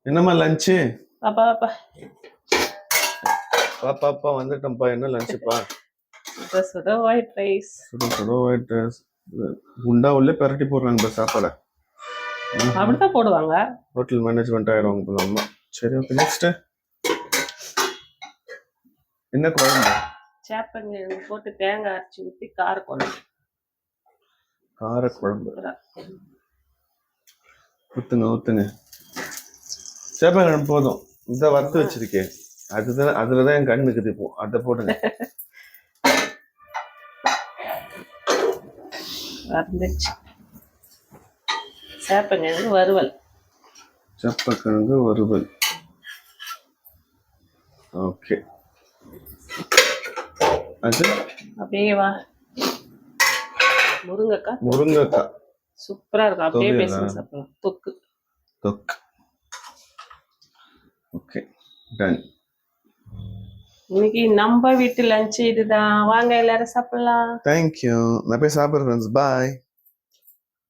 என்னம்மா லஞ்சு? பாப்பா பாப்பா பாப்பா வந்துட்டோம்ப்பா. என்ன லஞ்சுப்பா? சுட சுட ஒயிட் ரைஸ். சுட சுட ஒயிட் ரைஸ். குண்டா உள்ளே பரட்டி போடுறாங்க சாப்பாடை. அப்படித்தான் போடுவாங்க. ஹோட்டல் மேனேஜ்மெண்ட் ஆயிடுவாங்க போல அம்மா. சரி, ஓகே. நெக்ஸ்ட் என்ன குழம்பு? சேப்பங்கிழங்கு போட்டு தேங்காய் அரைச்சி ஊற்றி காரக்குழம்பு. காரக்குழம்பு ஊத்துங்க. சேப்பங்கிழங்கு போதும். இந்த வறுத்து வச்சிருக்கேன், அதுலதான் என் கண் இருக்குது. இப்போ அதை போடுங்க. சேப்பங்கிழங்கு வறுவல். சேப்பக்கிழங்கு வறுவல். ஓகே. அது அப்படியே வா. முருங்கைக்காய் சூப்பரா இருக்கும். அப்படியே பேசுங்க சாப்பிடலாம். தொக்கு. Okay, done. இன்னைக்கு நம்ம வீட்டு லஞ்ச் இதுதான். வாங்க எல்லாரும் சாப்பிடலாம். தேங்க்யூ. நான் போய் சாப்பிடுறேன். பாய்.